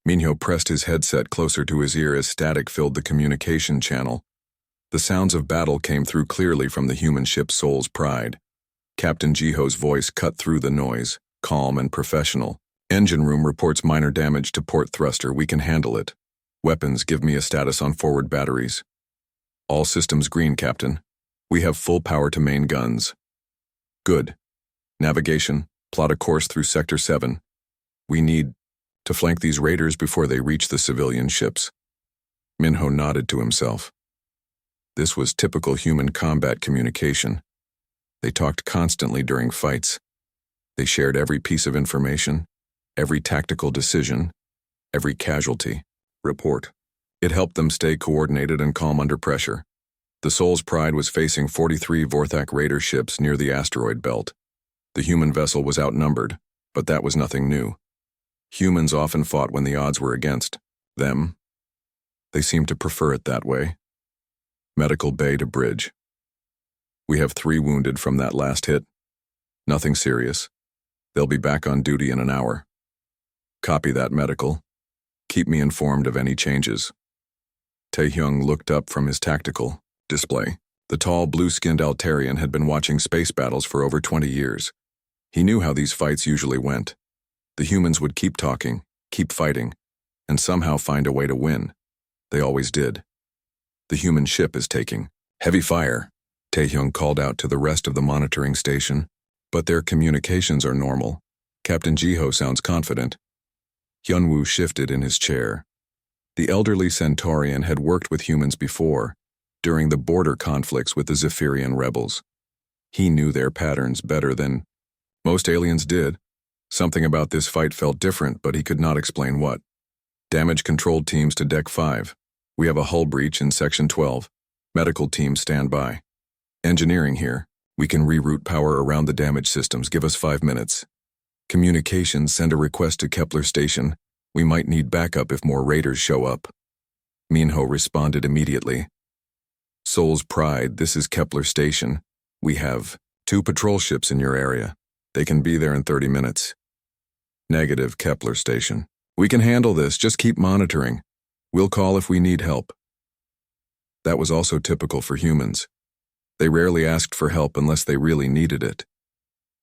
Minho pressed his headset closer to his ear as static filled the communication channel. The sounds of battle came through clearly from the human ship Soul's Pride. Captain Jiho's voice cut through the noise, calm and professional. Engine room reports minor damage to port thruster. We can handle it. Weapons, give me a status on forward batteries. All systems green, Captain. We have full power to main guns. Good. Navigation, plot a course through Sector 7. We need to flank these raiders before they reach the civilian ships. Minho nodded to himself. This was typical human combat communication. They talked constantly during fights. They shared every piece of information, every tactical decision, every casualty. Report. It helped them stay coordinated and calm under pressure. The Soul's Pride was facing 43 Vorthak raider ships near the asteroid belt. The human vessel was outnumbered, but that was nothing new. Humans often fought when the odds were against them. They seemed to prefer it that way. Medical bay to bridge. We have 3 wounded from that last hit. Nothing serious. They'll be back on duty in an hour. Copy that, medical. Keep me informed of any changes. Taehyung looked up from his tactical display. The tall, blue-skinned Altarian had been watching space battles for over 20 years. He knew how these fights usually went. The humans would keep talking, keep fighting, and somehow find a way to win. They always did. The human ship is taking heavy fire, Taehyung called out to the rest of the monitoring station. But their communications are normal. Captain Jiho sounds confident. Hyunwoo shifted in his chair. The elderly Centaurian had worked with humans before, during the border conflicts with the Zephyrian rebels. He knew their patterns better than most aliens did. Something about this fight felt different, but he could not explain what. Damage control teams to Deck 5. We have a hull breach in Section 12. Medical teams stand by. Engineering here. We can reroute power around the damaged systems. Give us 5 minutes. Communications, send a request to Kepler Station. We might need backup if more raiders show up. Minho responded immediately. Soul's Pride, this is Kepler Station. We have 2 patrol ships in your area. They can be there in 30 minutes. Negative, Kepler Station. We can handle this, just keep monitoring. We'll call if we need help. That was also typical for humans. They rarely asked for help unless they really needed it.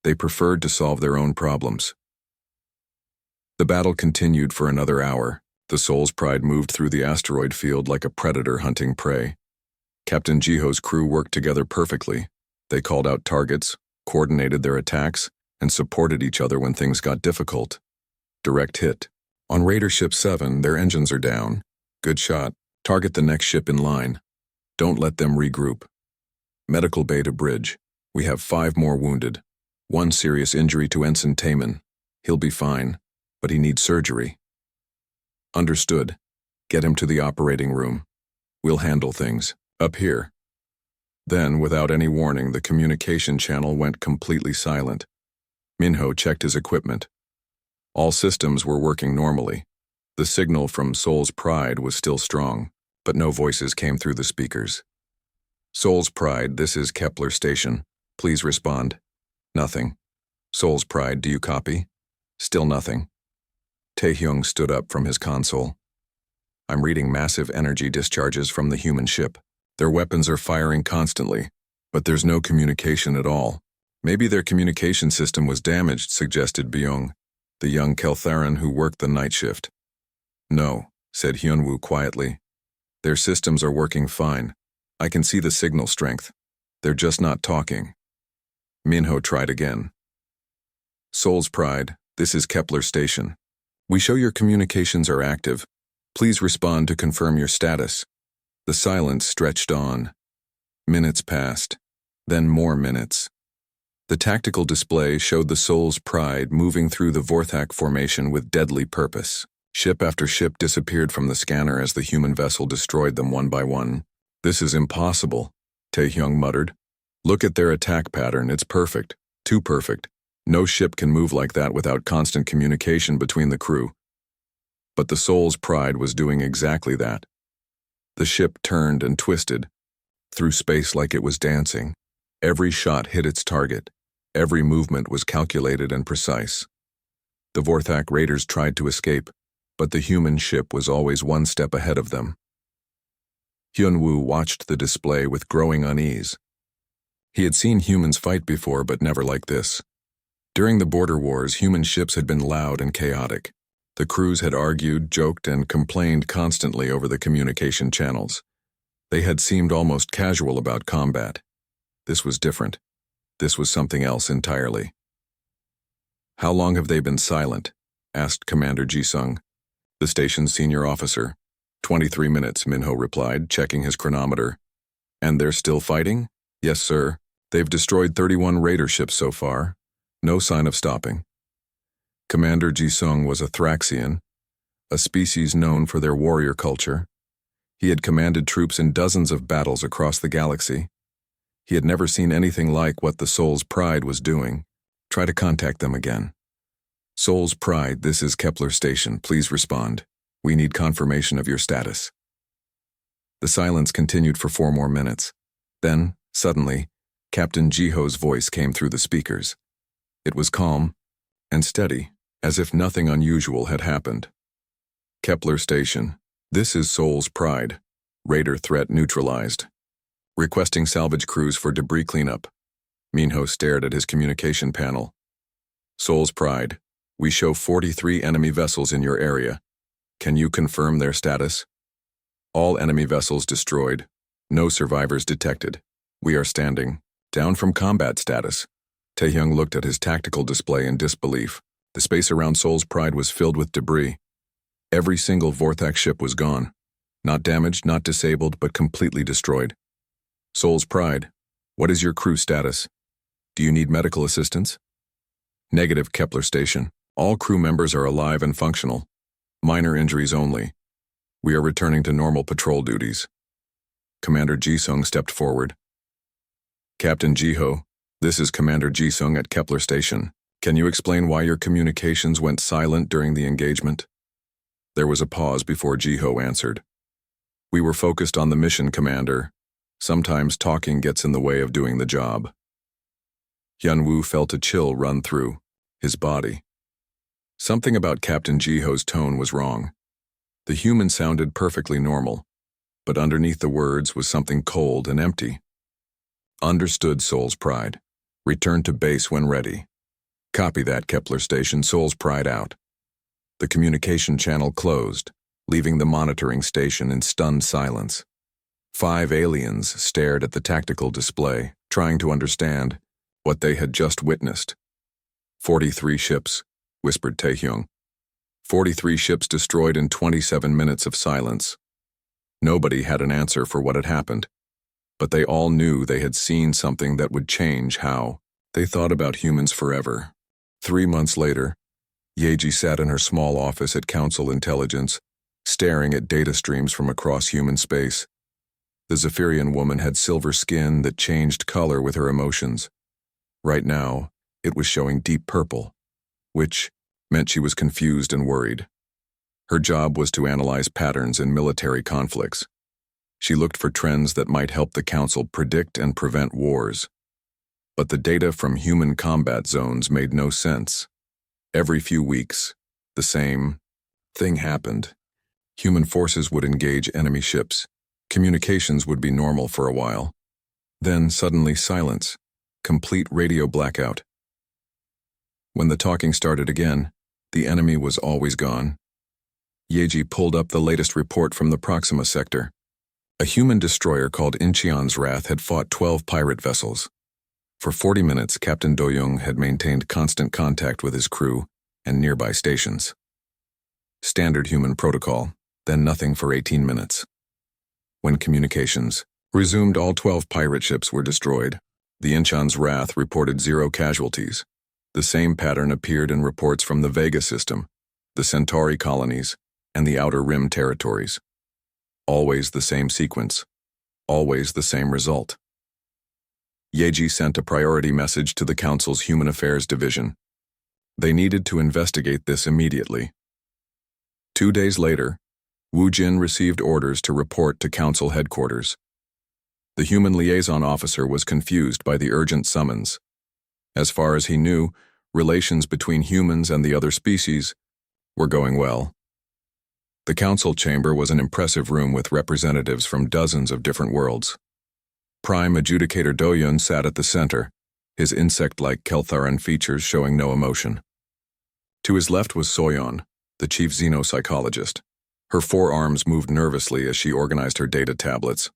They preferred to solve their own problems. The battle continued for another hour. The Soul's Pride moved through the asteroid field like a predator hunting prey. Captain Jiho's crew worked together perfectly. They called out targets, coordinated their attacks, and supported each other when things got difficult. Direct hit. On Raider Ship 7, their engines are down. Good shot. Target the next ship in line. Don't let them regroup. Medical bay to bridge. We have 5 more wounded. 1 serious injury to Ensign Taemin. He'll be fine, but he needs surgery. Understood. Get him to the operating room. We'll handle things. Up here. Then, without any warning, the communication channel went completely silent. Minho checked his equipment. All systems were working normally. The signal from Soul's Pride was still strong, but no voices came through the speakers. Soul's Pride, this is Kepler Station. Please respond. Nothing. Soul's Pride, do you copy? Still nothing. Taehyung stood up from his console. I'm reading massive energy discharges from the human ship. Their weapons are firing constantly, but there's no communication at all. Maybe their communication system was damaged, suggested Byung, the young Keltharan who worked the night shift. No, said Hyunwoo quietly. Their systems are working fine. I can see the signal strength. They're just not talking. Minho tried again. Soul's Pride, this is Kepler Station. We show your communications are active. Please respond to confirm your status. The silence stretched on. Minutes passed, then more minutes. The tactical display showed the Soul's Pride moving through the Vorthak formation with deadly purpose. Ship after ship disappeared from the scanner as the human vessel destroyed them one by one. This is impossible, Taehyung muttered. Look at their attack pattern, it's perfect. Too perfect. No ship can move like that without constant communication between the crew. But the Soul's Pride was doing exactly that. The ship turned and twisted, through space like it was dancing. Every shot hit its target. Every movement was calculated and precise. The Vorthak raiders tried to escape, but the human ship was always one step ahead of them. Hyun-woo watched the display with growing unease. He had seen humans fight before, but never like this. During the border wars, human ships had been loud and chaotic. The crews had argued, joked, and complained constantly over the communication channels. They had seemed almost casual about combat. This was different. This was something else entirely. "How long have they been silent?" asked Commander Ji-sung, the station's senior officer. 23 minutes, Minho replied, checking his chronometer. "And they're still fighting?" "Yes, sir. They've destroyed 31 raider ships so far. No sign of stopping." Commander Ji-sung was a Thraxian, a species known for their warrior culture. He had commanded troops in dozens of battles across the galaxy. He had never seen anything like what the Soul's Pride was doing. Try to contact them again. "Soul's Pride, this is Kepler Station. Please respond. We need confirmation of your status." The silence continued for 4 more minutes. Then, suddenly, Captain Jiho's voice came through the speakers. It was calm and steady, as if nothing unusual had happened. "Kepler Station, this is Soul's Pride. Raider threat neutralized. Requesting salvage crews for debris cleanup." Minho stared at his communication panel. "Soul's Pride, we show 43 enemy vessels in your area. Can you confirm their status?" "All enemy vessels destroyed. No survivors detected. We are standing down from combat status." Taehyung looked at his tactical display in disbelief. The space around Soul's Pride was filled with debris. Every single Vortex ship was gone. Not damaged, not disabled, but completely destroyed. "Soul's Pride, what is your crew status? Do you need medical assistance?" "Negative, Kepler Station. All crew members are alive and functional. Minor injuries only. We are returning to normal patrol duties." Commander Ji-sung stepped forward. "Captain Jiho, this is Commander Ji-sung at Kepler Station. Can you explain why your communications went silent during the engagement?" There was a pause before Jiho answered. "We were focused on the mission, Commander. Sometimes talking gets in the way of doing the job." Hyun-woo felt a chill run through his body. Something about Captain Jiho's tone was wrong. The human sounded perfectly normal, but underneath the words was something cold and empty. "Understood, Soul's Pride. Return to base when ready." "Copy that, Kepler Station. Soul's Pride out." The communication channel closed, leaving the monitoring station in stunned silence. 5 aliens stared at the tactical display, trying to understand what they had just witnessed. 43 ships, whispered Taehyung. 43 ships destroyed in 27 minutes of silence. Nobody had an answer for what had happened, but they all knew they had seen something that would change how they thought about humans forever. 3 months later, Yeji sat in her small office at Council Intelligence, staring at data streams from across human space. The Zephyrian woman had silver skin that changed color with her emotions. Right now, it was showing deep purple, which meant she was confused and worried. Her job was to analyze patterns in military conflicts. She looked for trends that might help the Council predict and prevent wars. But the data from human combat zones made no sense. Every few weeks, the same thing happened. Human forces would engage enemy ships. Communications would be normal for a while. Then suddenly silence, complete radio blackout. When the talking started again, the enemy was always gone. Yeji pulled up the latest report from the Proxima sector. A human destroyer called Incheon's Wrath had fought 12 pirate vessels. For 40 minutes, Captain Do-young had maintained constant contact with his crew and nearby stations. Standard human protocol, then nothing for 18 minutes. When communications resumed, all 12 pirate ships were destroyed. The Incheon's Wrath reported 0 casualties. The same pattern appeared in reports from the Vega system, the Centauri colonies, and the Outer Rim territories. Always the same sequence. Always the same result. Yeji sent a priority message to the Council's Human Affairs Division. They needed to investigate this immediately. 2 days later, Wu Jin received orders to report to Council headquarters. The human liaison officer was confused by the urgent summons. As far as he knew, relations between humans and the other species were going well. The council chamber was an impressive room with representatives from dozens of different worlds. Prime Adjudicator Doyun sat at the center, his insect-like Keltharan features showing no emotion. To his left was Soyeon, the chief xenopsychologist. Her forearms moved nervously as she organized her data tablets.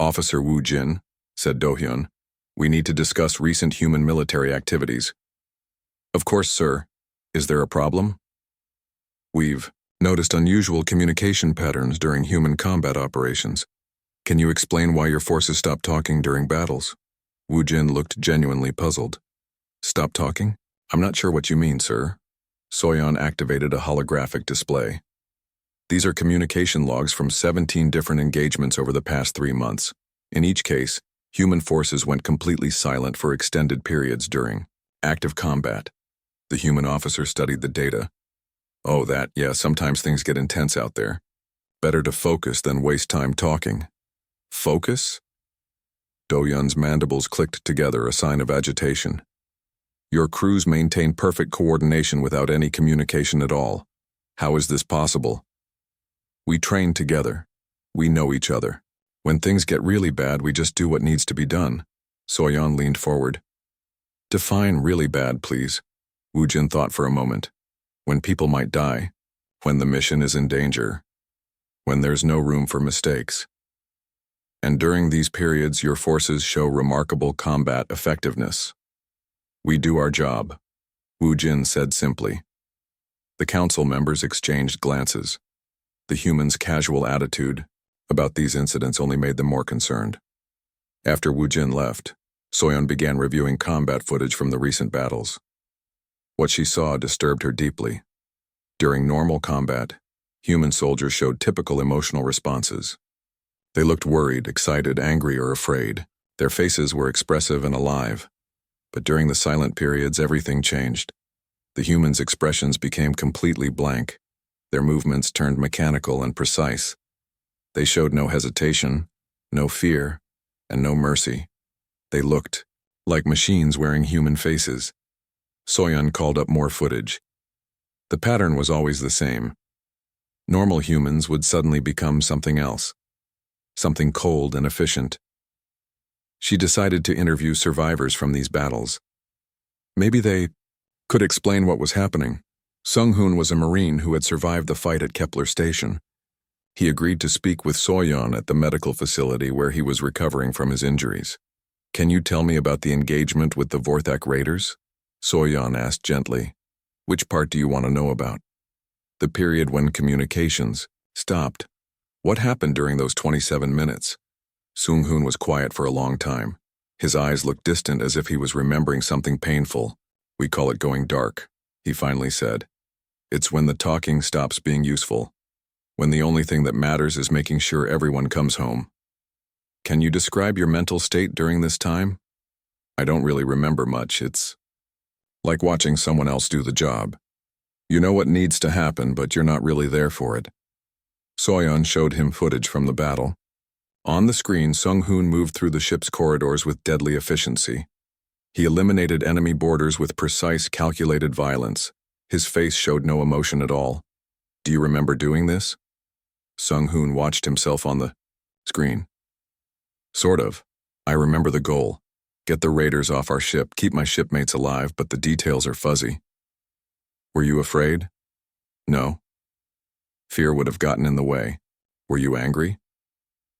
"Officer Woo Jin," said Do-hyun, "we need to discuss recent human military activities." "Of course, sir. Is there a problem?" "We've noticed unusual communication patterns during human combat operations. Can you explain why your forces stopped talking during battles?" Woo Jin looked genuinely puzzled. "Stop talking? I'm not sure what you mean, sir." Soyeon activated a holographic display. "These are communication logs from 17 different engagements over the past 3 months. In each case, human forces went completely silent for extended periods during active combat." The human officer studied the data. "Oh, yeah, sometimes things get intense out there. Better to focus than waste time talking." "Focus?" Do-hyun's mandibles clicked together, a sign of agitation. "Your crews maintain perfect coordination without any communication at all. How is this possible?" "We train together. We know each other. When things get really bad, we just do what needs to be done." Soyeon leaned forward. "Define really bad, please." Woo Jin thought for a moment. "When people might die. When the mission is in danger. When there's no room for mistakes. And during these periods, your forces show remarkable combat effectiveness." "We do our job," Woo Jin said simply. The council members exchanged glances. The humans' casual attitude about these incidents only made them more concerned. After Woo Jin left, Soyeon began reviewing combat footage from the recent battles. What she saw disturbed her deeply. During normal combat, human soldiers showed typical emotional responses. They looked worried, excited, angry, or afraid. Their faces were expressive and alive. But during the silent periods, everything changed. The humans' expressions became completely blank. Their movements turned mechanical and precise. They showed no hesitation, no fear, and no mercy. They looked like machines wearing human faces. Soyeon called up more footage. The pattern was always the same. Normal humans would suddenly become something else, something cold and efficient. She decided to interview survivors from these battles. Maybe they could explain what was happening. Sung-hoon was a Marine who had survived the fight at Kepler Station. He agreed to speak with Soyeon at the medical facility where he was recovering from his injuries. "Can you tell me about the engagement with the Vorthak Raiders?" Soyeon asked gently. "Which part do you want to know about?" "The period when communications stopped. What happened during those 27 minutes?" Sung-hoon was quiet for a long time. His eyes looked distant as if he was remembering something painful. "We call it going dark," he finally said. "It's when the talking stops being useful. When the only thing that matters is making sure everyone comes home." "Can you describe your mental state during this time?" "I don't really remember much. It's like watching someone else do the job. You know what needs to happen, but you're not really there for it." Soyeon showed him footage from the battle. On the screen, Sung-hoon moved through the ship's corridors with deadly efficiency. He eliminated enemy borders with precise, calculated violence. His face showed no emotion at all. "Do you remember doing this?" Sung-hoon watched himself on the screen. "Sort of. I remember the goal. Get the raiders off our ship, keep my shipmates alive, but the details are fuzzy." "Were you afraid?" "No. Fear would have gotten in the way." "Were you angry?"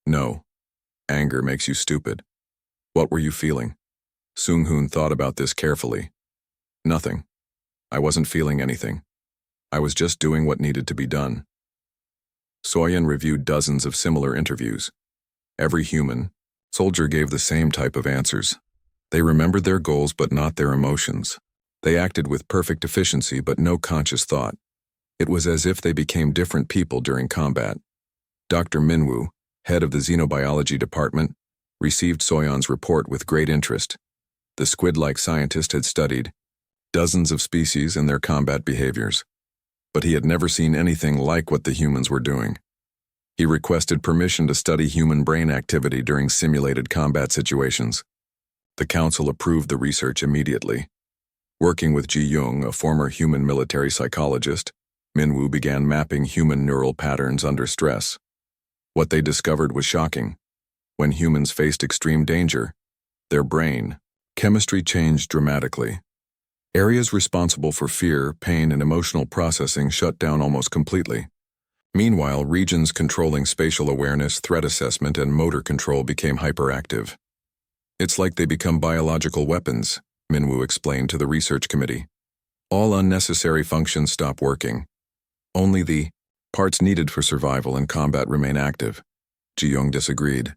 "No. Anger makes you stupid." "What were you feeling?" Sung-hoon thought about this carefully. "Nothing. I wasn't feeling anything. I was just doing what needed to be done." Soyeon reviewed dozens of similar interviews. Every human soldier gave the same type of answers. They remembered their goals but not their emotions. They acted with perfect efficiency but no conscious thought. It was as if they became different people during combat. Dr. Minwoo, head of the xenobiology department, received Soyeon's report with great interest. The squid-like scientist had studied dozens of species and their combat behaviors, but he had never seen anything like what the humans were doing. He requested permission to study human brain activity during simulated combat situations. The council approved the research immediately. Working with Ji Young, a former human military psychologist, Minwoo began mapping human neural patterns under stress. What they discovered was shocking. When humans faced extreme danger, their brain chemistry changed dramatically. Areas responsible for fear, pain, and emotional processing shut down almost completely. Meanwhile, regions controlling spatial awareness, threat assessment, and motor control became hyperactive. It's like they become biological weapons, Minwoo explained to the research committee. All unnecessary functions stop working. Only the parts needed for survival and combat remain active. Ji-young disagreed.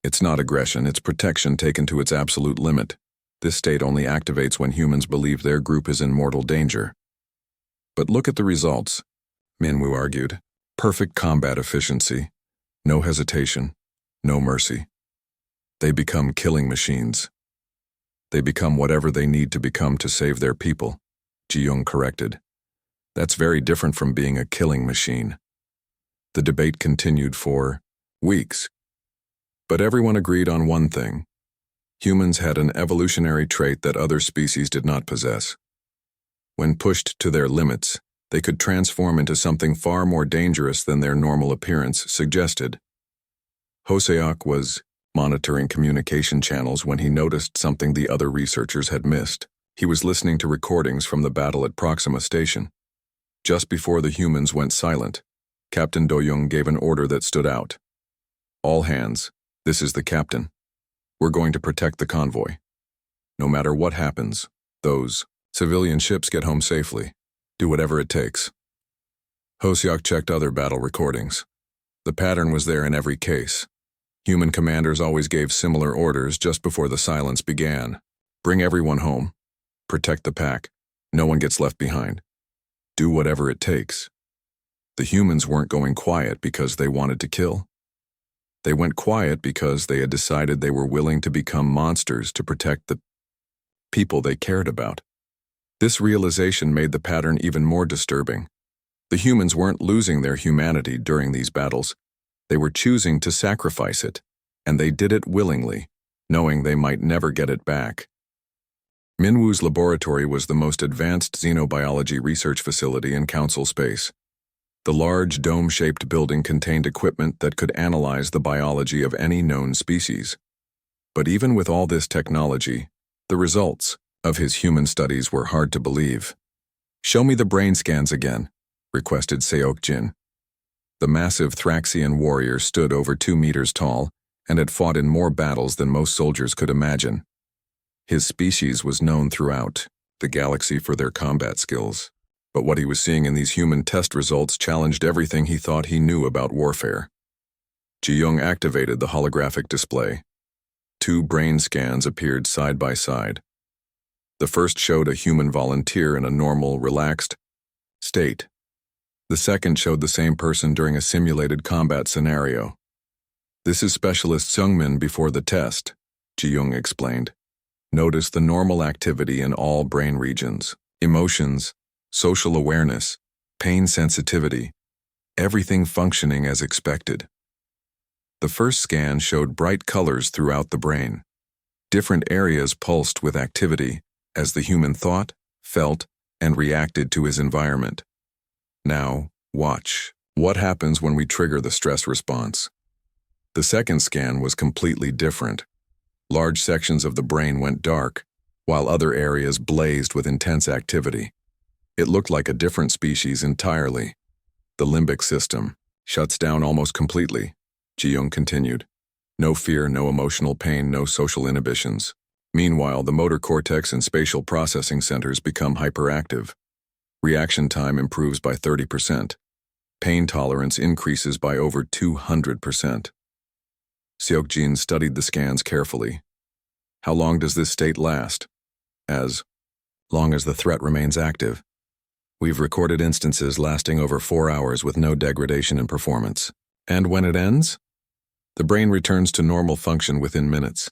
It's not aggression, it's protection taken to its absolute limit. This state only activates when humans believe their group is in mortal danger. But look at the results, Minwoo argued. Perfect combat efficiency. No hesitation. No mercy. They become killing machines. They become whatever they need to become to save their people, Ji-young corrected. That's very different from being a killing machine. The debate continued for weeks. But everyone agreed on one thing. Humans had an evolutionary trait that other species did not possess. When pushed to their limits, they could transform into something far more dangerous than their normal appearance suggested. Hoseok was monitoring communication channels when he noticed something the other researchers had missed. He was listening to recordings from the battle at Proxima Station. Just before the humans went silent, Captain Do-young gave an order that stood out. All hands, this is the captain. We're going to protect the convoy. No matter what happens, those civilian ships get home safely. Do whatever it takes. Hoseok checked other battle recordings. The pattern was there in every case. Human commanders always gave similar orders just before the silence began. Bring everyone home. Protect the pack. No one gets left behind. Do whatever it takes. The humans weren't going quiet because they wanted to kill. They went quiet because they had decided they were willing to become monsters to protect the people they cared about. This realization made the pattern even more disturbing. The humans weren't losing their humanity during these battles. They were choosing to sacrifice it, and they did it willingly, knowing they might never get it back. Minwoo's laboratory was the most advanced xenobiology research facility in Council space. The large dome-shaped building contained equipment that could analyze the biology of any known species. But even with all this technology, the results of his human studies were hard to believe. "Show me the brain scans again," requested Seok-jin. The massive Thraxian warrior stood over 2 meters tall and had fought in more battles than most soldiers could imagine. His species was known throughout the galaxy for their combat skills, but what he was seeing in these human test results challenged everything he thought he knew about warfare. Ji-young activated the holographic display. 2 brain scans appeared side by side. The first showed a human volunteer in a normal, relaxed state. The second showed the same person during a simulated combat scenario. "This is Specialist Seungmin before the test," Ji-young explained. "Notice the normal activity in all brain regions, emotions, social awareness, pain sensitivity, everything functioning as expected." The first scan showed bright colors throughout the brain. Different areas pulsed with activity as the human thought, felt, and reacted to his environment. Now, watch. What happens when we trigger the stress response? The second scan was completely different. Large sections of the brain went dark, while other areas blazed with intense activity. It looked like a different species entirely. "The limbic system shuts down almost completely," Ji-young continued. "No fear, no emotional pain, no social inhibitions. Meanwhile, the motor cortex and spatial processing centers become hyperactive. Reaction time improves by 30%. Pain tolerance increases by over 200%. Seok-jin studied the scans carefully. "How long does this state last?" "As long as the threat remains active. We've recorded instances lasting over 4 hours with no degradation in performance." "And when it ends?" "The brain returns to normal function within minutes,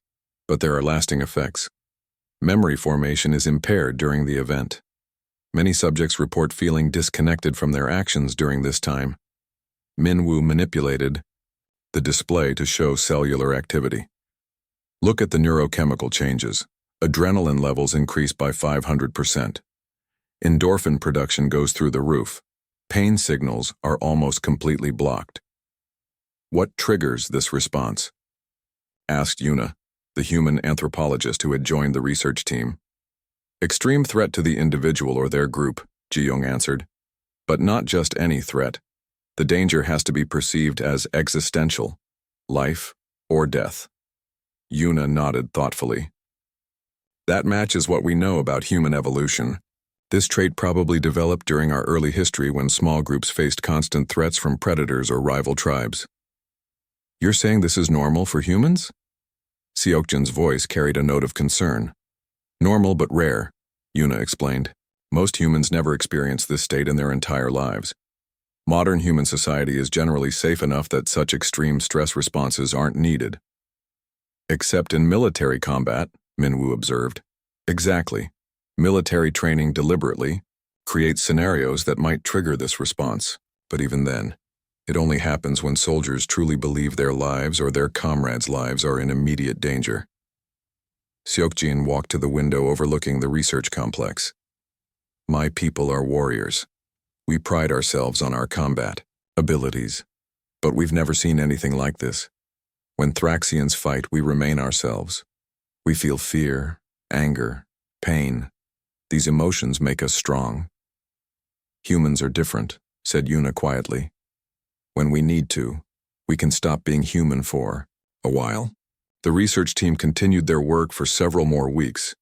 but there are lasting effects. Memory formation is impaired during the event. Many subjects report feeling disconnected from their actions during this time." Minwoo manipulated the display to show cellular activity. "Look at the neurochemical changes. Adrenaline levels increase by 500%. Endorphin production goes through the roof. Pain signals are almost completely blocked. What triggers this response? Asked Yuna, the human anthropologist who had joined the research team. Extreme threat to the individual or their group, Ji-young answered. But not just any threat. The danger has to be perceived as existential, life or death. Yuna nodded thoughtfully. That matches what we know about human evolution. This trait probably developed during our early history when small groups faced constant threats from predators or rival tribes. You're saying this is normal for humans? Seokjin's voice carried a note of concern. Normal but rare, Yuna explained. Most humans never experience this state in their entire lives. Modern human society is generally safe enough that such extreme stress responses aren't needed. Except in military combat, Minwoo observed. Exactly. Military training deliberately creates scenarios that might trigger this response, but even then, it only happens when soldiers truly believe their lives or their comrades' lives are in immediate danger. Seokjin walked to the window overlooking the research complex. My people are warriors. We pride ourselves on our combat abilities, but we've never seen anything like this. When Thraxians fight, we remain ourselves. We feel fear, anger, pain. These emotions make us strong. Humans are different, said Yuna quietly. When we need to, we can stop being human for a while. The research team continued their work for several more weeks.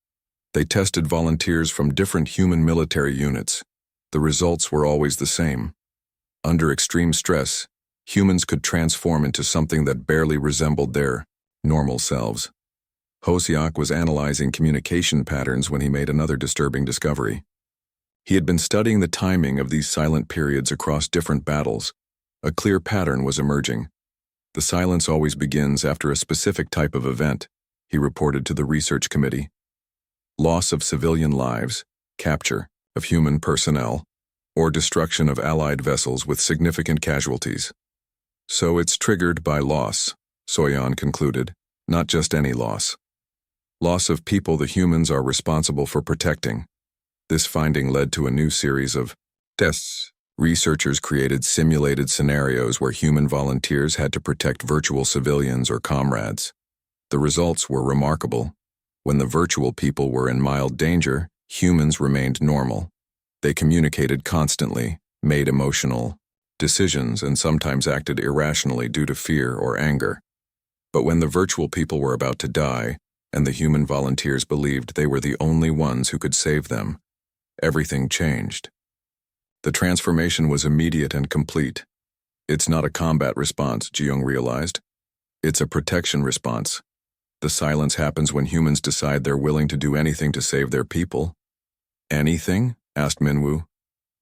They tested volunteers from different human military units. The results were always the same. Under extreme stress, humans could transform into something that barely resembled their normal selves. Hosiak was analyzing communication patterns when he made another disturbing discovery. He had been studying the timing of these silent periods across different battles. A clear pattern was emerging. The silence always begins after a specific type of event, he reported to the research committee. Loss of civilian lives, capture of human personnel, or destruction of Allied vessels with significant casualties. So it's triggered by loss, Soyeon concluded, not just any loss. Loss of people the humans are responsible for protecting. This finding led to a new series of tests. Researchers created simulated scenarios where human volunteers had to protect virtual civilians or comrades. The results were remarkable. When the virtual people were in mild danger, humans remained normal. They communicated constantly, made emotional decisions, and sometimes acted irrationally due to fear or anger. But when the virtual people were about to die, and the human volunteers believed they were the only ones who could save them, everything changed. The transformation was immediate and complete. It's not a combat response, Ji-young realized. It's a protection response. The silence happens when humans decide they're willing to do anything to save their people. Anything? Asked Minwoo.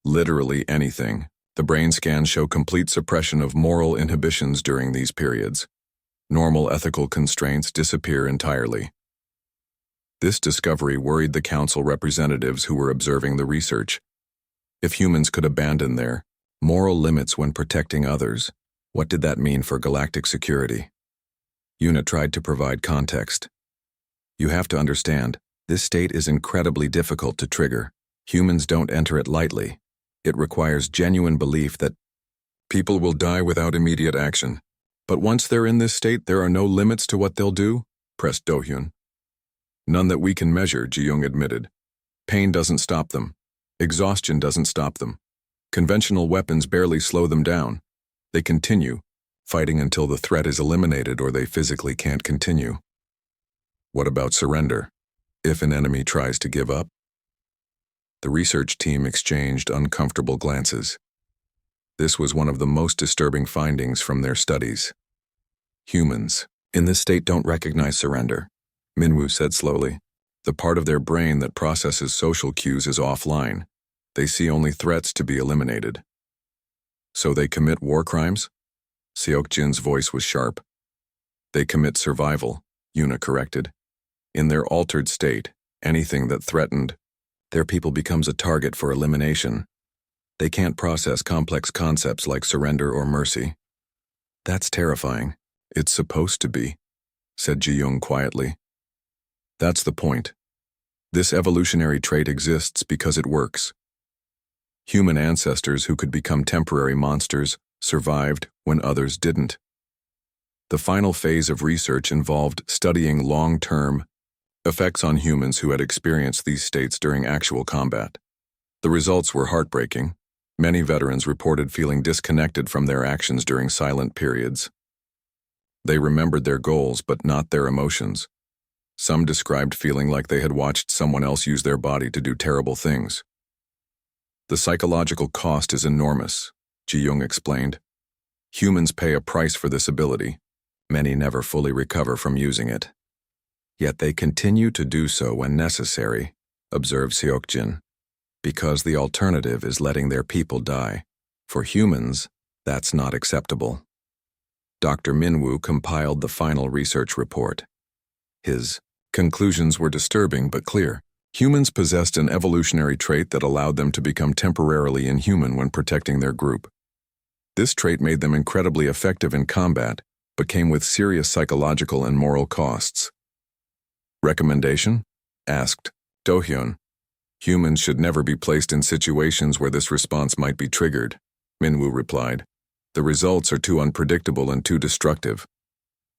Literally anything. The brain scans show complete suppression of moral inhibitions during these periods. Normal ethical constraints disappear entirely. This discovery worried the council representatives who were observing the research. If humans could abandon their moral limits when protecting others, what did that mean for galactic security? Yuna tried to provide context. You have to understand, this state is incredibly difficult to trigger. Humans don't enter it lightly. It requires genuine belief that people will die without immediate action. But once they're in this state, there are no limits to what they'll do, pressed Do-hyun. None that we can measure, Ji-young admitted. Pain doesn't stop them. Exhaustion doesn't stop them. Conventional weapons barely slow them down. They continue, fighting until the threat is eliminated or they physically can't continue. What about surrender? If an enemy tries to give up? The research team exchanged uncomfortable glances. This was one of the most disturbing findings from their studies. Humans, in this state, don't recognize surrender, Minwoo said slowly. The part of their brain that processes social cues is offline. They see only threats to be eliminated. So they commit war crimes? Seokjin's voice was sharp. They commit survival, Yuna corrected. In their altered state, anything that threatened their people becomes a target for elimination. They can't process complex concepts like surrender or mercy. That's terrifying. It's supposed to be, said Ji-young quietly. That's the point. This evolutionary trait exists because it works. Human ancestors who could become temporary monsters survived when others didn't. The final phase of research involved studying long-term effects on humans who had experienced these states during actual combat. The results were heartbreaking. Many veterans reported feeling disconnected from their actions during silent periods. They remembered their goals but not their emotions. Some described feeling like they had watched someone else use their body to do terrible things. The psychological cost is enormous, Ji-young explained. Humans pay a price for this ability. Many never fully recover from using it. Yet they continue to do so when necessary, observed Seokjin, because the alternative is letting their people die. For humans, that's not acceptable. Dr. Minwoo compiled the final research report. His conclusions were disturbing but clear. Humans possessed an evolutionary trait that allowed them to become temporarily inhuman when protecting their group. This trait made them incredibly effective in combat, but came with serious psychological and moral costs. Recommendation? Asked Do-hyun. Humans should never be placed in situations where this response might be triggered, Minwoo replied. The results are too unpredictable and too destructive.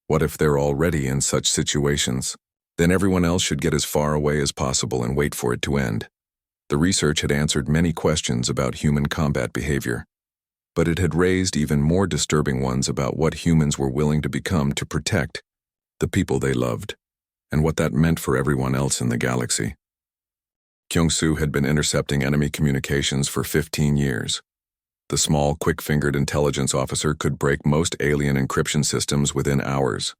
What if they're already in such situations? Then everyone else should get as far away as possible and wait for it to end. The research had answered many questions about human combat behavior, but it had raised even more disturbing ones about what humans were willing to become to protect the people they loved, and what that meant for everyone else in the galaxy. Kyung-soo had been intercepting enemy communications for 15 years. The small, quick-fingered intelligence officer could break most alien encryption systems within hours.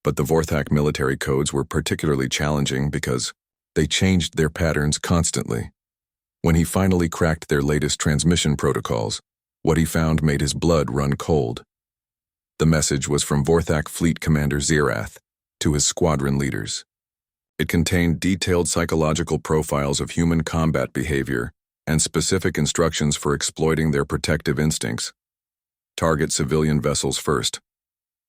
But the Vorthak military codes were particularly challenging because they changed their patterns constantly. When he finally cracked their latest transmission protocols, what he found made his blood run cold. The message was from Vorthak Fleet Commander Zirath to his squadron leaders. It contained detailed psychological profiles of human combat behavior and specific instructions for exploiting their protective instincts. Target civilian vessels first.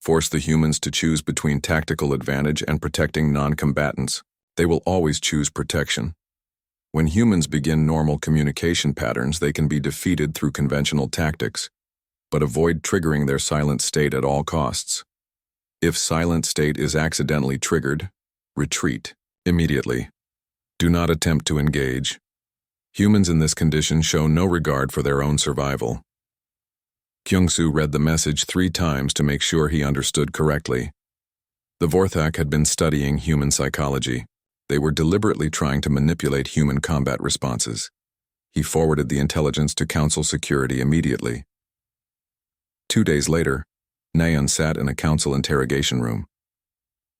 Force the humans to choose between tactical advantage and protecting non-combatants. They will always choose protection. When humans begin normal communication patterns, they can be defeated through conventional tactics, but avoid triggering their silent state at all costs. If silent state is accidentally triggered, retreat immediately. Do not attempt to engage. Humans in this condition show no regard for their own survival. Kyung-soo read the message 3 times to make sure he understood correctly. The Vorthak had been studying human psychology. They were deliberately trying to manipulate human combat responses. He forwarded the intelligence to Council Security immediately. 2 days later, Naeun sat in a council interrogation room.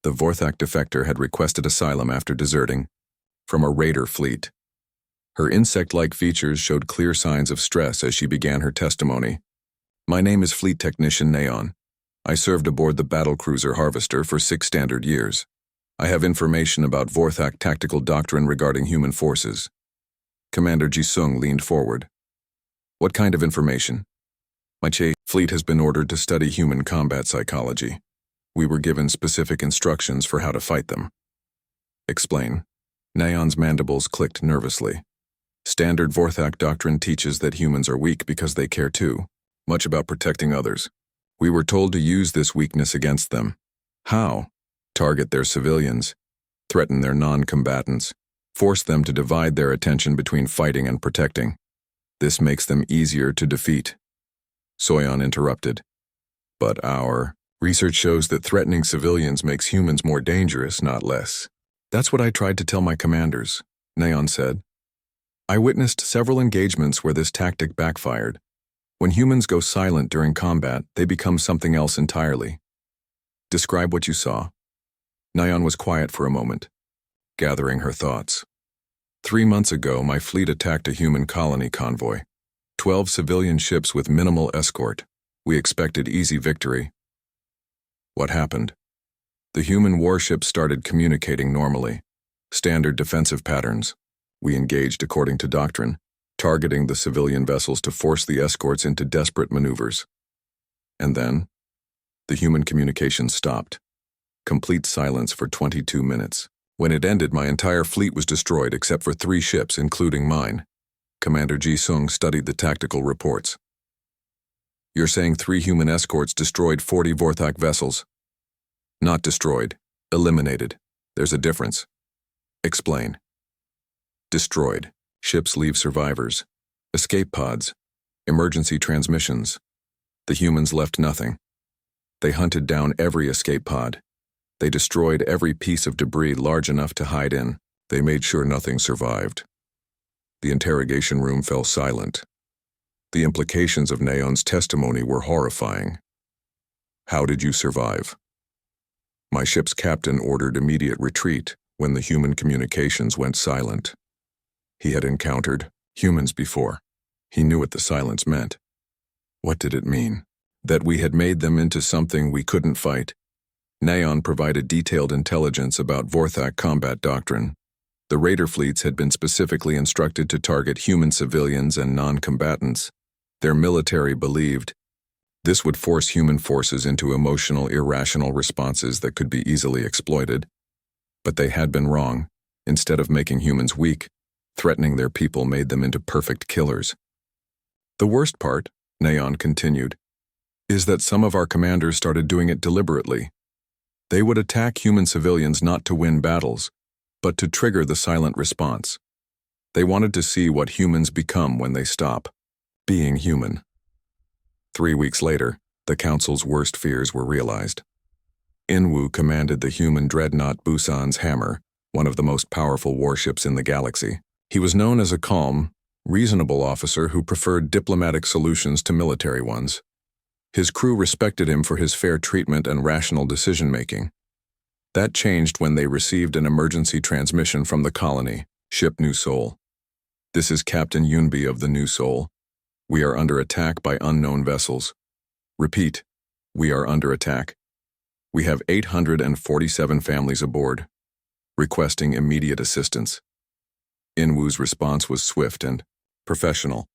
The Vorthak defector had requested asylum after deserting from a raider fleet. Her insect-like features showed clear signs of stress as she began her testimony. My name is Fleet Technician Naeun. I served aboard the battlecruiser Harvester for 6 standard years. I have information about Vorthak tactical doctrine regarding human forces. Commander Ji-sung leaned forward. What kind of information? My fleet has been ordered to study human combat psychology. We were given specific instructions for how to fight them. Explain. Naeun's mandibles clicked nervously. Standard Vorthak doctrine teaches that humans are weak because they care too much about protecting others. We were told to use this weakness against them. How? Target their civilians, threaten their non-combatants, force them to divide their attention between fighting and protecting. This makes them easier to defeat. Soyeon interrupted. But our research shows that threatening civilians makes humans more dangerous, not less. That's what I tried to tell my commanders, Naeun said. I witnessed several engagements where this tactic backfired. When humans go silent during combat, they become something else entirely. Describe what you saw. Naeun was quiet for a moment, gathering her thoughts. 3 months ago, my fleet attacked a human colony convoy. 12 civilian ships with minimal escort. We expected easy victory. What happened? The human warships started communicating normally. Standard defensive patterns. We engaged according to doctrine, targeting the civilian vessels to force the escorts into desperate maneuvers. And then, the human communication stopped. Complete silence for 22 minutes. When it ended, my entire fleet was destroyed except for 3 ships, including mine. Commander Ji-sung studied the tactical reports. You're saying 3 human escorts destroyed 40 Vorthak vessels? Not destroyed. Eliminated. There's a difference. Explain. Destroyed. Ships leave survivors. Escape pods. Emergency transmissions. The humans left nothing. They hunted down every escape pod. They destroyed every piece of debris large enough to hide in. They made sure nothing survived. The interrogation room fell silent. The implications of Neon's testimony were horrifying. How did you survive? My ship's captain ordered immediate retreat when the human communications went silent. He had encountered humans before. He knew what the silence meant. What did it mean? That we had made them into something we couldn't fight. Neon provided detailed intelligence about Vorthak combat doctrine. The raider fleets had been specifically instructed to target human civilians and non-combatants. Their military believed this would force human forces into emotional, irrational responses that could be easily exploited. But they had been wrong. Instead of making humans weak, threatening their people made them into perfect killers. The worst part, Neon continued, is that some of our commanders started doing it deliberately. They would attack human civilians not to win battles, but to trigger the silent response. They wanted to see what humans become when they stop being human. 3 weeks later, the Council's worst fears were realized. Inwoo commanded the human dreadnought Busan's Hammer, one of the most powerful warships in the galaxy. He was known as a calm, reasonable officer who preferred diplomatic solutions to military ones. His crew respected him for his fair treatment and rational decision-making. That changed when they received an emergency transmission from the colony, ship New Seoul. This is Captain Yunbi of the New Seoul. We are under attack by unknown vessels. Repeat, we are under attack. We have 847 families aboard, requesting immediate assistance. Inwoo's response was swift and professional.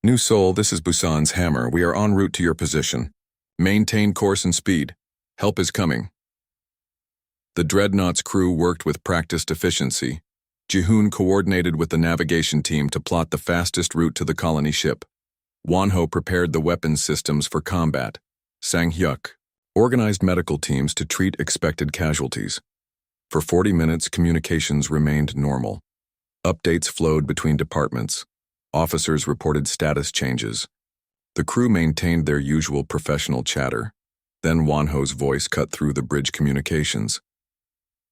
New Seoul, this is Busan's Hammer. We are en route to your position. Maintain course and speed. Help is coming. The dreadnought's crew worked with practiced efficiency. Ji-hoon coordinated with the navigation team to plot the fastest route to the colony ship. Wonho prepared the weapons systems for combat. Sang-hyuk organized medical teams to treat expected casualties. For 40 minutes, communications remained normal. Updates flowed between departments. Officers reported status changes. The crew maintained their usual professional chatter. Then Wonho's voice cut through the bridge communications.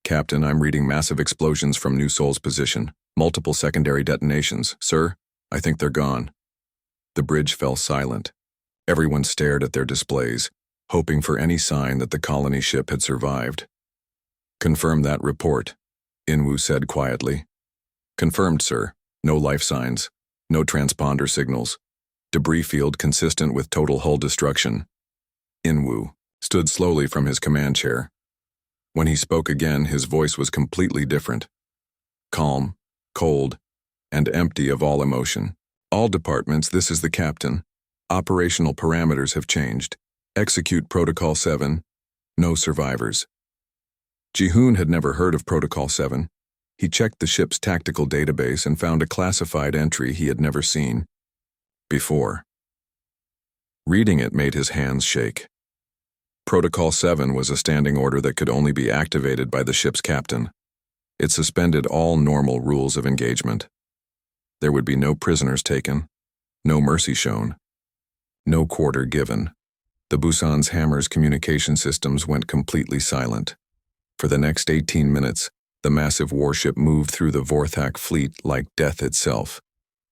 Captain, I'm reading massive explosions from New Seoul's position. Multiple secondary detonations. Sir, I think they're gone. The bridge fell silent. Everyone stared at their displays, hoping for any sign that the colony ship had survived. Confirm that report, Inwoo said quietly. Confirmed, sir. No life signs. No transponder signals. Debris field consistent with total hull destruction. Inwoo stood slowly from his command chair. When he spoke again, his voice was completely different. Calm, cold, and empty of all emotion. All departments, this is the captain. Operational parameters have changed. Execute Protocol 7. No survivors. Ji-hoon had never heard of Protocol 7. He checked the ship's tactical database and found a classified entry he had never seen before. Reading it made his hands shake. Protocol 7 was a standing order that could only be activated by the ship's captain. It suspended all normal rules of engagement. There would be no prisoners taken, no mercy shown, no quarter given. The Busan's Hammer's communication systems went completely silent. For the next 18 minutes, the massive warship moved through the Vorthak fleet like death itself.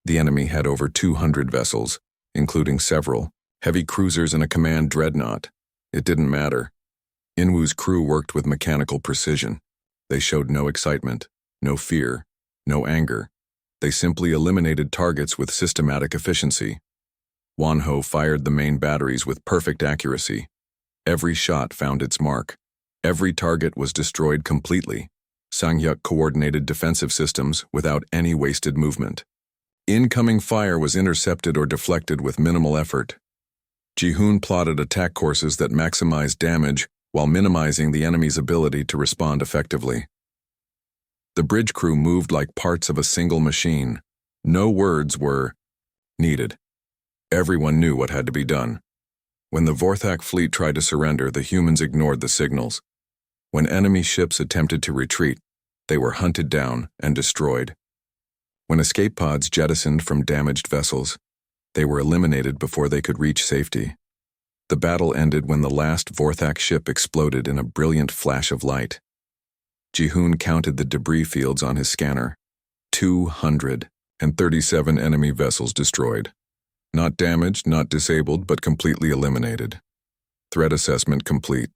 The enemy had over 200 vessels, including several heavy cruisers and a command dreadnought. It didn't matter. Inwoo's crew worked with mechanical precision. They showed no excitement, no fear, no anger. They simply eliminated targets with systematic efficiency. Wonho fired the main batteries with perfect accuracy. Every shot found its mark. Every target was destroyed completely. Sang-hyuk coordinated defensive systems without any wasted movement. Incoming fire was intercepted or deflected with minimal effort. Ji-hoon plotted attack courses that maximized damage while minimizing the enemy's ability to respond effectively. The bridge crew moved like parts of a single machine. No words were needed. Everyone knew what had to be done. When the Vorthak fleet tried to surrender, the humans ignored the signals. When enemy ships attempted to retreat, they were hunted down and destroyed. When escape pods jettisoned from damaged vessels, they were eliminated before they could reach safety. The battle ended when the last Vorthak ship exploded in a brilliant flash of light. Ji-hoon counted the debris fields on his scanner. 237 enemy vessels destroyed. Not damaged, not disabled, but completely eliminated. Threat assessment complete,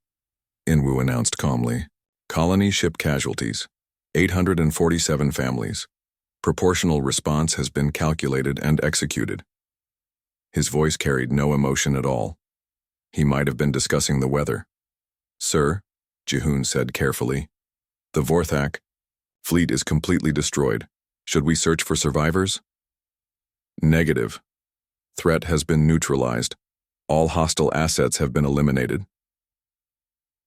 Inwoo announced calmly. Colony ship casualties, 847 families. Proportional response has been calculated and executed. His voice carried no emotion at all. He might have been discussing the weather. Sir, Ji-hoon said carefully, the Vorthak fleet is completely destroyed. Should we search for survivors? Negative. Threat has been neutralized. All hostile assets have been eliminated.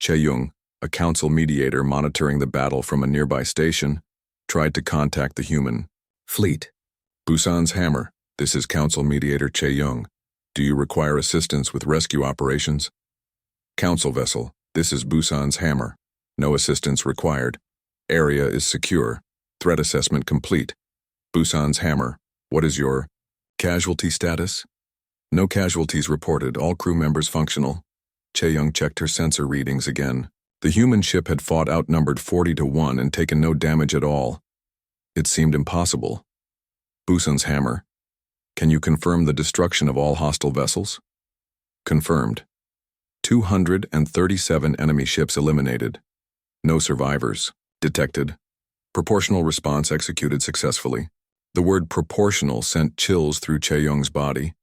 Chae-young, a council mediator monitoring the battle from a nearby station, tried to contact the human fleet. Busan's hammer, this is council mediator Chae-young. Do you require assistance with rescue operations? Council vessel, this is Busan's hammer. No assistance required. Area is secure. Threat assessment complete. Busan's hammer, what is your casualty status? No casualties reported, all crew members functional. Chae-young checked her sensor readings again. The human ship had fought outnumbered 40-1 and taken no damage at all. It seemed impossible. Busan's hammer, can you confirm the destruction of all hostile vessels? Confirmed. 237 enemy ships eliminated. No survivors detected. Proportional response executed successfully. The word proportional sent chills through Chae-young's body.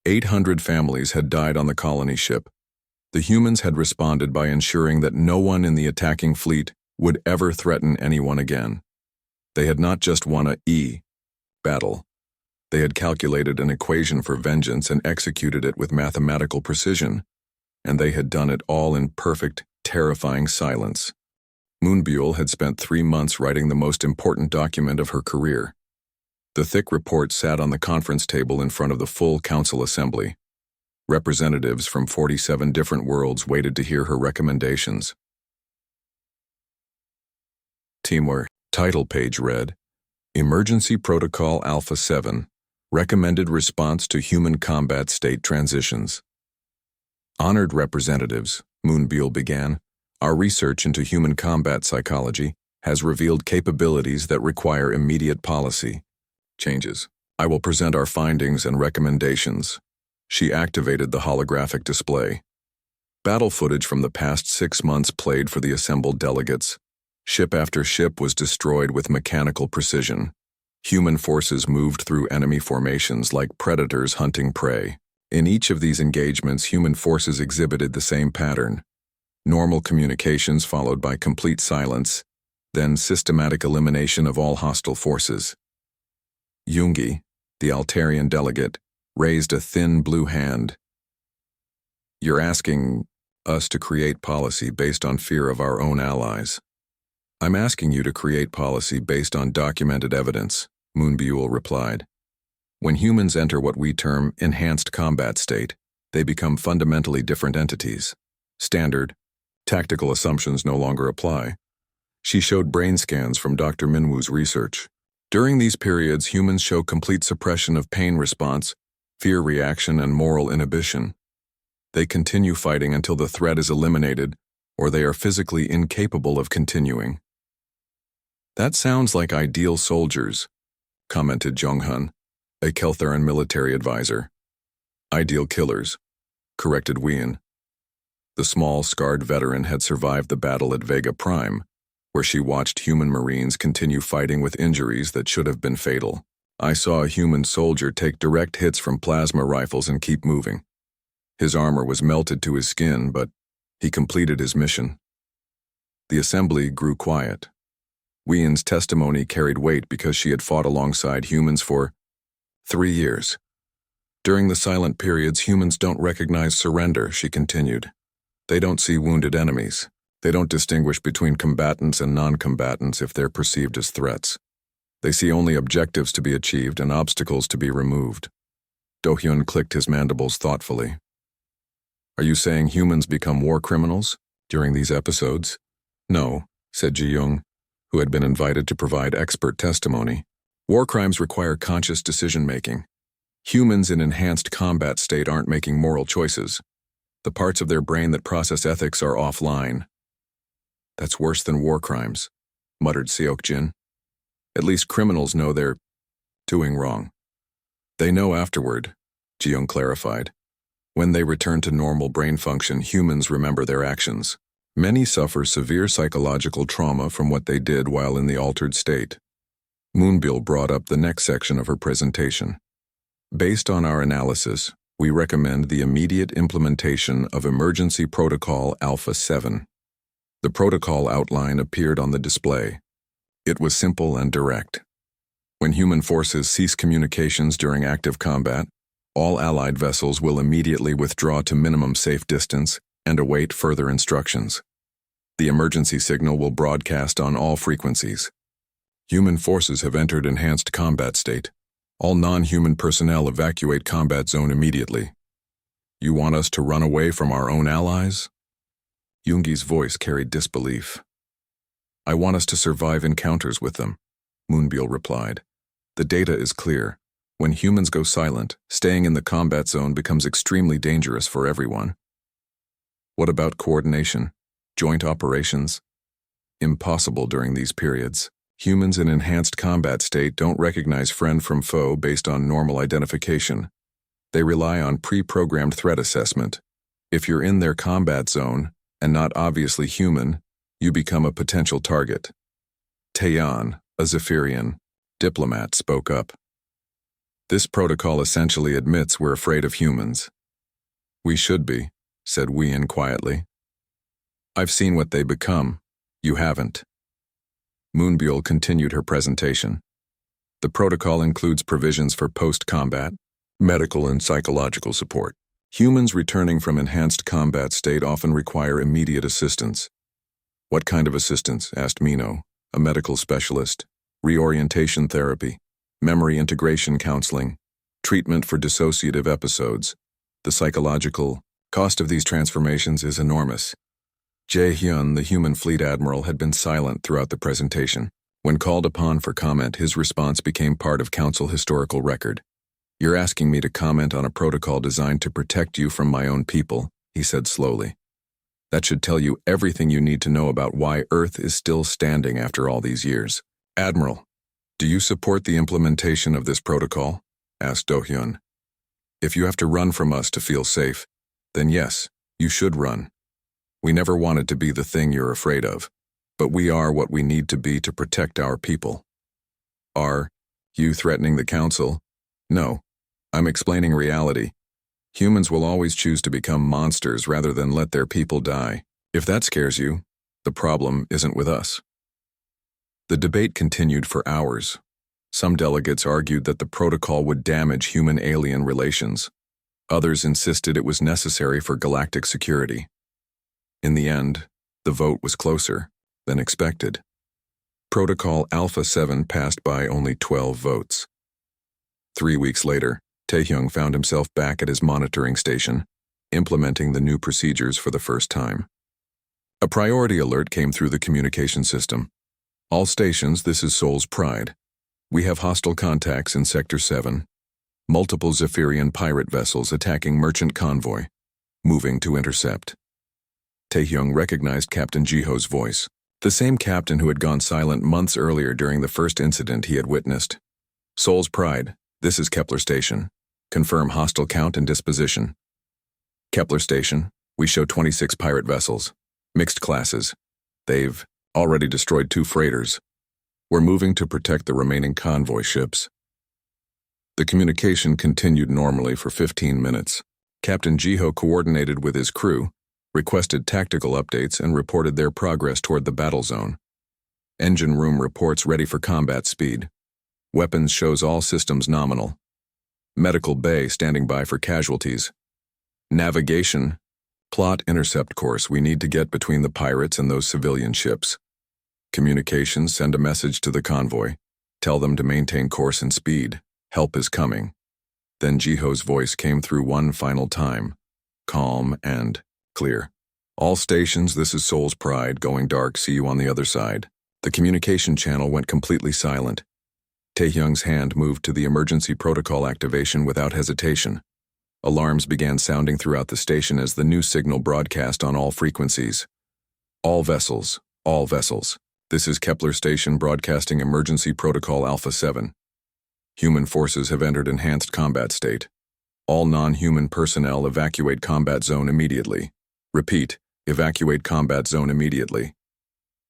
800 families had died on the colony ship. The humans had responded by ensuring that no one in the attacking fleet would ever threaten anyone again. They had not just won a battle. They had calculated an equation for vengeance and executed it with mathematical precision, and they had done it all in perfect, terrifying silence. Moonbyul had spent 3 months writing the most important document of her career. The thick report sat on the conference table in front of the full council assembly. Representatives from 47 different worlds waited to hear her recommendations. Teamwork. Title page read, Emergency Protocol Alpha 7. Recommended response to human combat state transitions. Honored representatives, Moonbyul began, our research into human combat psychology has revealed capabilities that require immediate policy changes. I will present our findings and recommendations. She activated the holographic display. Battle footage from the past 6 months played for the assembled delegates. Ship after ship was destroyed with mechanical precision. Human forces moved through enemy formations like predators hunting prey. In each of these engagements, human forces exhibited the same pattern. Normal communications followed by complete silence, then systematic elimination of all hostile forces. Yoongi, the Altarian delegate, raised a thin blue hand. You're asking us to create policy based on fear of our own allies. I'm asking you to create policy based on documented evidence, Moonbyul replied. When humans enter what we term enhanced combat state, they become fundamentally different entities. Standard, tactical assumptions no longer apply. She showed brain scans from Dr. Minwoo's research. During these periods, humans show complete suppression of pain response, fear reaction, and moral inhibition. They continue fighting until the threat is eliminated, or they are physically incapable of continuing. That sounds like ideal soldiers, commented Jong-hun, a Keltheran military advisor. Ideal killers, corrected Wien. The small, scarred veteran had survived the battle at Vega Prime, where she watched human Marines continue fighting with injuries that should have been fatal. I saw a human soldier take direct hits from plasma rifles and keep moving. His armor was melted to his skin, but he completed his mission. The assembly grew quiet. Wien's testimony carried weight because she had fought alongside humans for 3 years. During the silent periods, humans don't recognize surrender, she continued. They don't see wounded enemies. They don't distinguish between combatants and non-combatants if they're perceived as threats. They see only objectives to be achieved and obstacles to be removed. Do-hyun clicked his mandibles thoughtfully. Are you saying humans become war criminals during these episodes? No, said Ji-young, who had been invited to provide expert testimony. War crimes require conscious decision-making. Humans in enhanced combat state aren't making moral choices. The parts of their brain that process ethics are offline. That's worse than war crimes, muttered Seok-jin. At least criminals know they're doing wrong. They know afterward, Ji-young clarified. When they return to normal brain function, humans remember their actions. Many suffer severe psychological trauma from what they did while in the altered state. Moonbyul brought up the next section of her presentation. Based on our analysis, we recommend the immediate implementation of Emergency Protocol Alpha 7. The protocol outline appeared on the display. It was simple and direct. When human forces cease communications during active combat, all Allied vessels will immediately withdraw to minimum safe distance and await further instructions. The emergency signal will broadcast on all frequencies. Human forces have entered enhanced combat state. All non-human personnel evacuate combat zone immediately. You want us to run away from our own allies? Yoongi's voice carried disbelief. I want us to survive encounters with them, Moonbyul replied. The data is clear. When humans go silent, staying in the combat zone becomes extremely dangerous for everyone. What about coordination? Joint operations? Impossible during these periods. Humans in enhanced combat state don't recognize friend from foe based on normal identification. They rely on pre-programmed threat assessment. If you're in their combat zone, and not obviously human, you become a potential target. Taeyeon, a Zephyrian diplomat, spoke up. This protocol essentially admits we're afraid of humans. We should be, said Wien quietly. I've seen what they become. You haven't. Moonbyul continued her presentation. The protocol includes provisions for post-combat, medical and psychological support. Humans returning from enhanced combat state often require immediate assistance. What kind of assistance? Asked Mino, a medical specialist. Reorientation therapy, memory integration counseling, treatment for dissociative episodes. The psychological cost of these transformations is enormous. Jae-hyun, the human fleet admiral, had been silent throughout the presentation. When called upon for comment, his response became part of council historical record. You're asking me to comment on a protocol designed to protect you from my own people, he said slowly. That should tell you everything you need to know about why Earth is still standing after all these years. Admiral, do you support the implementation of this protocol? Asked Do-hyun. If you have to run from us to feel safe, then yes, you should run. We never wanted to be the thing you're afraid of, but we are what we need to be to protect our people. Are you threatening the council? No, I'm explaining reality. Humans will always choose to become monsters rather than let their people die. If that scares you, the problem isn't with us. The debate continued for hours. Some delegates argued that the protocol would damage human-alien relations. Others insisted it was necessary for galactic security. In the end, the vote was closer than expected. Protocol Alpha 7 passed by only 12 votes. 3 weeks later, Taehyung found himself back at his monitoring station, implementing the new procedures for the first time. A priority alert came through the communication system. All stations, this is Seoul's pride. We have hostile contacts in Sector 7. Multiple Zephyrian pirate vessels attacking merchant convoy, moving to intercept. Taehyung recognized Captain Jiho's voice, the same captain who had gone silent months earlier during the first incident he had witnessed. Seoul's pride, this is Kepler Station. Confirm hostile count and disposition. Kepler Station, we show 26 pirate vessels. Mixed classes. They've already destroyed 2 freighters. We're moving to protect the remaining convoy ships. The communication continued normally for 15 minutes. Captain Jiho coordinated with his crew, requested tactical updates, and reported their progress toward the battle zone. Engine room reports ready for combat speed. Weapons shows all systems nominal. Medical bay standing by for casualties. Navigation, plot intercept course we need to get between the pirates and those civilian ships. Communications, send a message to the convoy. Tell them to maintain course and speed. Help is coming. Then Jiho's voice came through one final time, calm and clear. All stations, this is Soul's Pride, going dark, see you on the other side. The communication channel went completely silent. Taehyung's hand moved to the emergency protocol activation without hesitation. Alarms began sounding throughout the station as the new signal broadcast on all frequencies. All vessels, this is Kepler Station broadcasting emergency protocol Alpha 7. Human forces have entered enhanced combat state. All non-human personnel evacuate combat zone immediately. Repeat, evacuate combat zone immediately.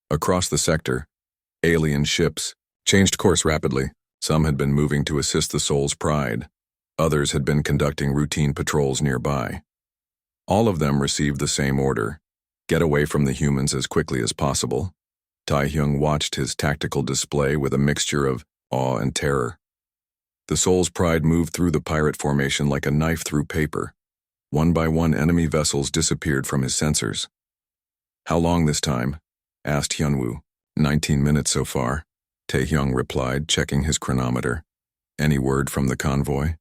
Across the sector, alien ships changed course rapidly. Some had been moving to assist the Soul's Pride. Others had been conducting routine patrols nearby. All of them received the same order: get away from the humans as quickly as possible. Taehyung watched his tactical display with a mixture of awe and terror. The Soul's Pride moved through the pirate formation like a knife through paper. One by one, enemy vessels disappeared from his sensors. How long this time? Asked Hyunwoo. 19 minutes so far, Taehyung replied, checking his chronometer. Any word from the convoy?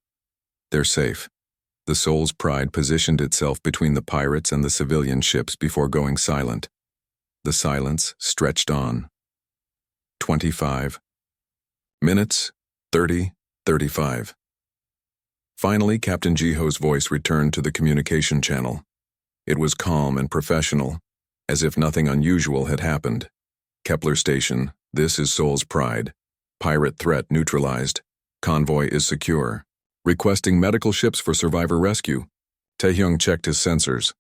They're safe. The Soul's Pride positioned itself between the pirates and the civilian ships before going silent. The silence stretched on. 25 minutes, 30, 35. Finally, Captain Jiho's voice returned to the communication channel. It was calm and professional, as if nothing unusual had happened. Kepler Station, this is Soul's Pride. Pirate threat neutralized. Convoy is secure. Requesting medical ships for survivor rescue. Taehyung checked his sensors.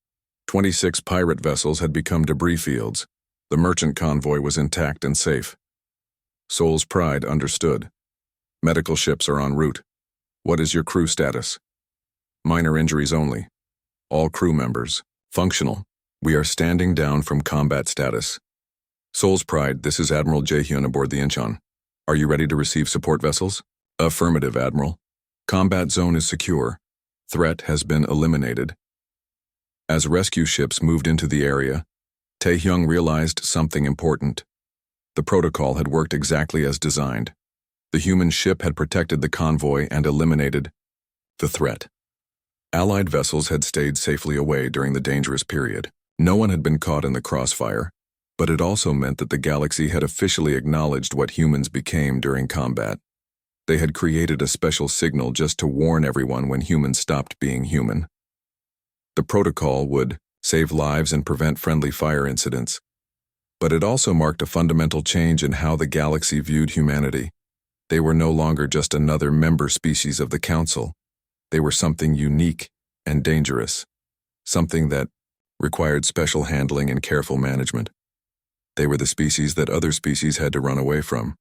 26 pirate vessels had become debris fields. The merchant convoy was intact and safe. Soul's Pride understood. Medical ships are en route. What is your crew status? Minor injuries only. All crew members, functional. We are standing down from combat status. Soul's Pride, this is Admiral Jaehyun aboard the Incheon. Are you ready to receive support vessels? Affirmative, Admiral. Combat zone is secure. Threat has been eliminated. As rescue ships moved into the area, Taehyung realized something important. The protocol had worked exactly as designed. The human ship had protected the convoy and eliminated the threat. Allied vessels had stayed safely away during the dangerous period. No one had been caught in the crossfire, but it also meant that the galaxy had officially acknowledged what humans became during combat. They had created a special signal just to warn everyone when humans stopped being human. The protocol would save lives and prevent friendly fire incidents, but it also marked a fundamental change in how the galaxy viewed humanity. They were no longer just another member species of the Council. They were something unique and dangerous, something that required special handling and careful management. They were the species that other species had to run away from.